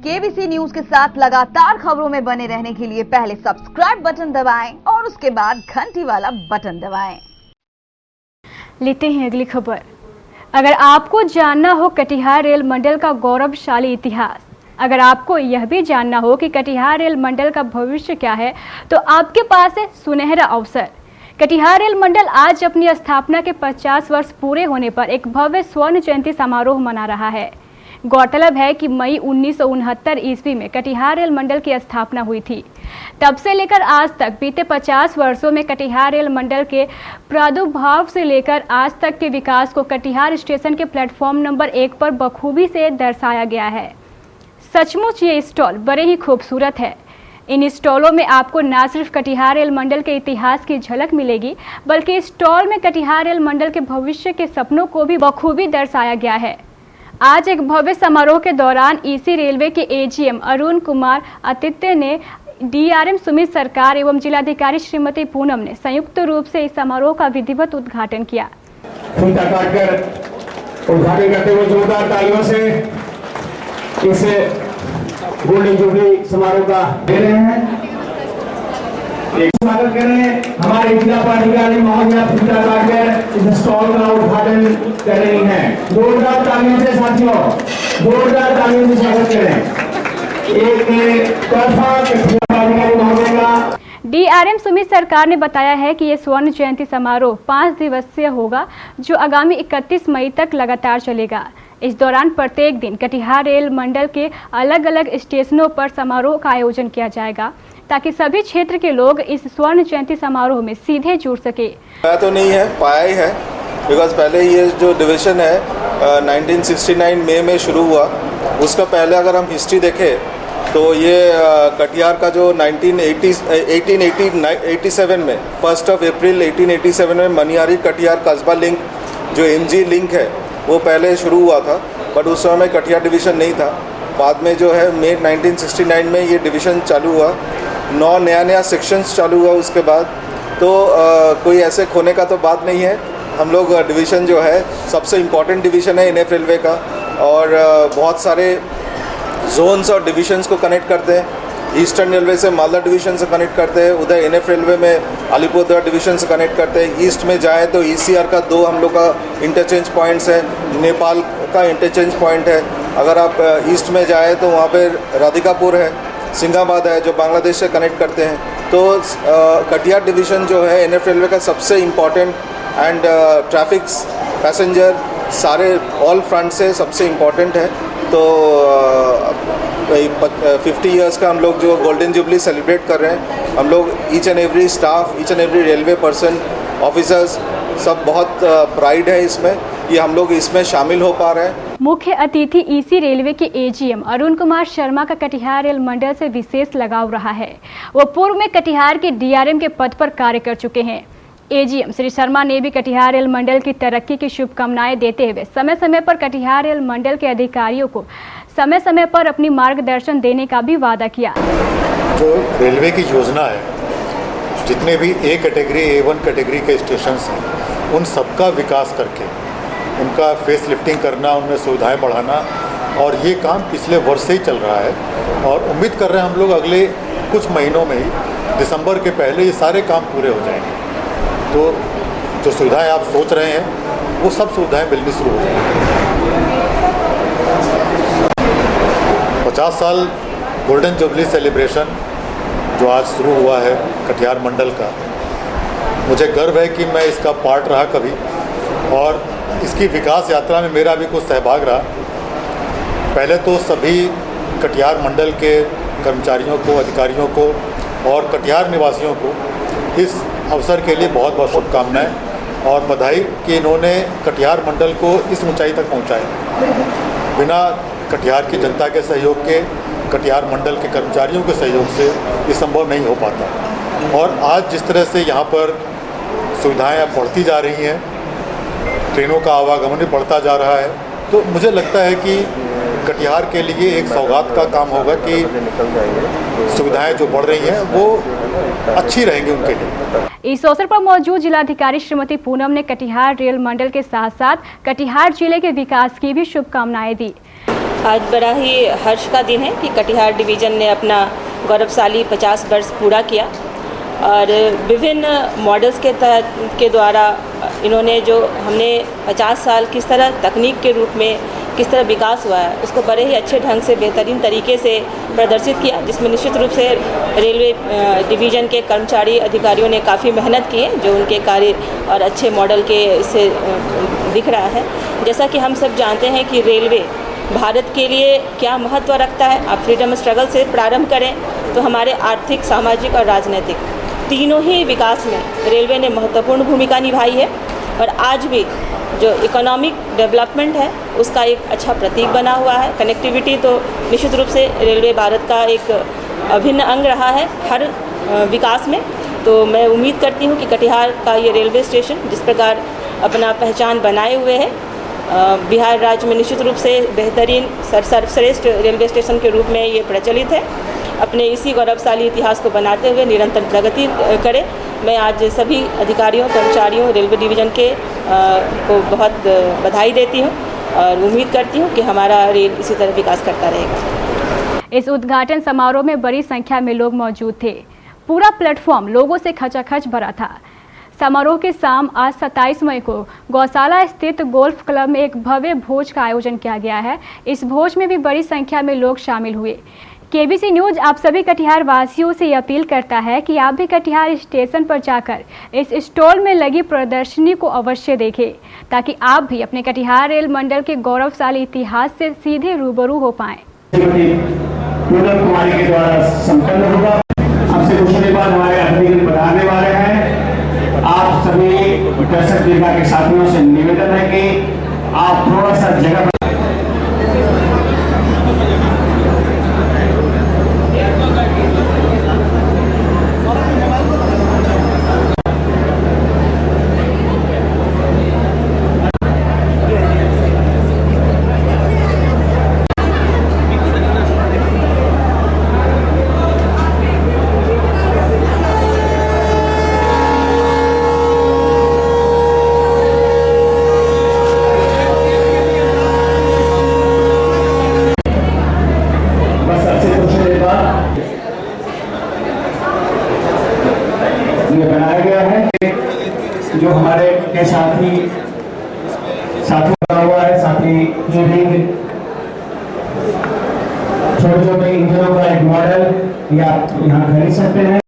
KBC news के साथ लगातार खबरों में बने रहने के लिए पहले सब्सक्राइब बटन दबाएं और उसके बाद घंटी वाला बटन दबाएं। लेते हैं अगली खबर। अगर आपको जानना हो कटिहार रेल मंडल का गौरवशाली इतिहास, अगर आपको यह भी जानना हो कि कटिहार रेल मंडल का भविष्य क्या है, तो आपके पास है सुनहरा अवसर। कटिहार रेल मंडल आज अपनी स्थापना के 50 वर्ष पूरे होने पर एक भव्य स्वर्ण जयंती समारोह मना रहा है। गौरतलब है कि मई 1969 ईस्वी में कटिहार रेल मंडल की स्थापना हुई थी। तब से लेकर आज तक बीते 50 वर्षों में कटिहार रेल मंडल के प्रादुर्भाव से लेकर आज तक के विकास को कटिहार स्टेशन के प्लेटफॉर्म नंबर 1 पर बखूबी से दर्शाया गया है। सचमुच ये स्टॉल बड़े ही खूबसूरत है। इन स्टॉलों में आपको न सिर्फ कटिहार रेल मंडल के इतिहास की झलक मिलेगी, बल्कि स्टॉल में कटिहार रेल मंडल के भविष्य के सपनों को भी बखूबी दर्शाया गया है। आज एक भव्य समारोह के दौरान ईसी रेलवे के एजीएम अरुण कुमार आतिथ्य ने डीआरएम सुमित सरकार एवं जिलाधिकारी श्रीमती पूनम ने संयुक्त रूप से इस समारोह का विधिवत उद्घाटन किया। उद्घाटन करते हुए जोरदार तालियों से इस गोल्डन जुबली समारोह का दे रहे हैं। एक स्वागत करें हमारे जिला पदाधिकारी महोदया फूटा काटकर इस स्टॉल का उद्घाटन कर रही हैं। जोरदार तालियों से साथियों, जोरदार तालियों से स्वागत करें। एक तरफा पदाधिकारी महोदय का डीआरएम सुमित सरकार ने बताया है कि ये स्वर्ण जयंती समारोह 5 दिवसीय होगा, जो आगामी 31 मई तक लगातार चलेगा। इस दौरान प्रत्येक दिन कटिहार रेल मंडल के अलग अलग स्टेशनों पर समारोह का आयोजन किया जाएगा, ताकि सभी क्षेत्र के लोग इस स्वर्ण जयंती समारोह में सीधे जुड़ सके। पाया तो नहीं है, पाया ही है, बिकॉज पहले ये जो डिवीज़न है 1969 मई में शुरू हुआ। उसका पहले अगर हम हिस्ट्री देखें तो ये कटिहार का जो 1887 में 1 अप्रैल 1887 में मनियारी कटिहार कस्बा लिंक जो एमजी लिंक है वो पहले शुरू हुआ था, बट उस समय कटिहार डिवीज़न नहीं था। बाद में जो है मई 1969 में ये डिवीज़न चालू हुआ, 9 नया सेक्शंस चालू हुआ उसके बाद। तो कोई ऐसे खोने का तो बात नहीं है। हम लोग डिवीज़न जो है सबसे इम्पॉर्टेंट डिवीज़न है एनएफ रेलवे का, और बहुत सारे जोन्स और डिविजन्स को कनेक्ट करते हैं। ईस्टर्न रेलवे से मालदा डिवीज़न से कनेक्ट करते हैं, उधर एनएफ रेलवे में अलीपुरद्वार डिवीज़न से कनेक्ट करते हैं। ईस्ट में जाएँ तो ईसीआर का 2 हम लोग का इंटरचेंज पॉइंट्स है, नेपाल का इंटरचेंज पॉइंट है। अगर आप ईस्ट में जाए तो वहाँ पे राधिकापुर है, सिंगाबाद है जो बांग्लादेश से कनेक्ट करते हैं। तो कटिहार डिवीज़न जो है एनएफ रेलवे का सबसे इम्पॉर्टेंट एंड ट्रैफिक्स पैसेंजर सारे ऑल फ्रंट से सबसे इम्पॉर्टेंट है। तो 50 इयर्स का हम लोग जो गोल्डन जुबली सेलिब्रेट कर रहे हैं, हम लोग each and every staff, each and every railway person, officers सब बहुत प्राइड है इसमें कि हम लोग इसमें शामिल हो पा रहे हैं। मुख्य अतिथि ईसी रेलवे के एजीएम अरुण कुमार शर्मा का कटिहार रेल मंडल से विशेष लगाव रहा है। वो पूर्व में कटिहार के डीआरएम के पद पर कार्य कर चुके हैं। एजीएम श्री शर्मा ने भी कटिहार रेल मंडल की तरक्की की शुभकामनाएं देते हुए समय समय पर कटिहार रेल मंडल के अधिकारियों को समय समय पर अपनी मार्गदर्शन देने का भी वादा किया। जो रेलवे की योजना है, जितने भी ए कैटेगरी A1 कैटेगरी के स्टेशन हैं, उन सबका विकास करके उनका फेस लिफ्टिंग करना, उनमें सुविधाएं बढ़ाना, और ये काम पिछले वर्ष से ही चल रहा है। और उम्मीद कर रहे हैं हम लोग अगले कुछ महीनों में ही, दिसंबर के पहले ये सारे काम पूरे हो जाएंगे। तो जो सुविधाएं आप सोच रहे हैं वो सब सुविधाएं मिलनी शुरू हो जाएंगी। 50 साल गोल्डन जुबली सेलिब्रेशन जो आज शुरू हुआ है कटिहार मंडल का, मुझे गर्व है कि मैं इसका पार्ट रहा कभी, और इसकी विकास यात्रा में मेरा भी कुछ सहभाग रहा। पहले तो सभी कटिहार मंडल के कर्मचारियों को, अधिकारियों को और कटिहार निवासियों को इस अवसर के लिए बहुत बहुत शुभकामनाएं और बधाई कि इन्होंने कटिहार मंडल को इस ऊंचाई तक पहुंचाया। बिना कटिहार की जनता के सहयोग के, कटिहार मंडल के कर्मचारियों के सहयोग से ये संभव नहीं हो पाता। और आज जिस तरह से यहाँ पर सुविधाएं बढ़ती जा रही हैं, ट्रेनों का आवागमन भी बढ़ता जा रहा है, तो मुझे लगता है कि कटिहार के लिए एक सौगात का काम होगा कि सुविधाएं जो बढ़ रही हैं वो अच्छी रहेंगी उनके लिए। इस अवसर पर मौजूद जिलाधिकारी श्रीमती पूनम ने कटिहार रेल मंडल के साथ साथ कटिहार जिले के विकास की भी शुभकामनाएं दी। आज बड़ा ही हर्ष का दिन है कि कटिहार डिवीज़न ने अपना गौरवशाली 50 वर्ष पूरा किया और विभिन्न मॉडल्स के द्वारा इन्होंने जो हमने 50 साल किस तरह तकनीक के रूप में किस तरह विकास हुआ है उसको बड़े ही अच्छे ढंग से बेहतरीन तरीके से प्रदर्शित किया, जिसमें निश्चित रूप से रेलवे डिवीज़न के कर्मचारी अधिकारियों ने काफ़ी मेहनत की है, जो उनके कार्य और अच्छे मॉडल के इससे दिख रहा है। जैसा कि हम सब जानते हैं कि रेलवे भारत के लिए क्या महत्व रखता है। आप फ्रीडम स्ट्रगल से प्रारंभ करें तो हमारे आर्थिक, सामाजिक और राजनीतिक तीनों ही विकास में रेलवे ने महत्वपूर्ण भूमिका निभाई है और आज भी जो इकोनॉमिक डेवलपमेंट है उसका एक अच्छा प्रतीक बना हुआ है। कनेक्टिविटी तो निश्चित रूप से रेलवे भारत का एक अभिन्न अंग रहा है हर विकास में। तो मैं उम्मीद करती हूँ कि कटिहार का ये रेलवे स्टेशन जिस प्रकार अपना पहचान बनाए हुए है, बिहार राज्य में निश्चित रूप से बेहतरीन सर्वश्रेष्ठ रेलवे स्टेशन के रूप में ये प्रचलित है, अपने इसी गौरवशाली इतिहास को बनाते हुए निरंतर प्रगति करे। मैं आज सभी अधिकारियों, कर्मचारियों, रेलवे डिवीज़न के को बहुत बधाई देती हूँ और उम्मीद करती हूँ कि हमारा रेल इसी तरह विकास करता रहेगा। इस उद्घाटन समारोह में बड़ी संख्या में लोग मौजूद थे। पूरा प्लेटफॉर्म लोगों से खचाखच भरा था। समारोह के शाम आज 27 मई को गौशाला स्थित गोल्फ क्लब में एक भव्य भोज का आयोजन किया गया है। इस भोज में भी बड़ी संख्या में लोग शामिल हुए। केबीसी न्यूज़ आप सभी कटिहार वासियों से अपील करता है कि आप भी कटिहार स्टेशन पर जाकर इस स्टॉल में लगी प्रदर्शनी को अवश्य देखें, ताकि आप भी अपने कटिहार रेल मंडल के गौरवशाली इतिहास से सीधे रूबरू हो पाएं। पूनम कुमारी के द्वारा संपन्न होगा। आपसे कुछ देर बाद हमारे अतिथि पधारने वाले हैं। आप सभी दर्शक दीर्घा के साथियों से निवेदन है कि आप थोड़ा सा जगह बनाया गया है। जो हमारे के साथी हुआ है, साथी छोटे छोटे इंजनों का एक मॉडल या यहाँ खरीद सकते हैं।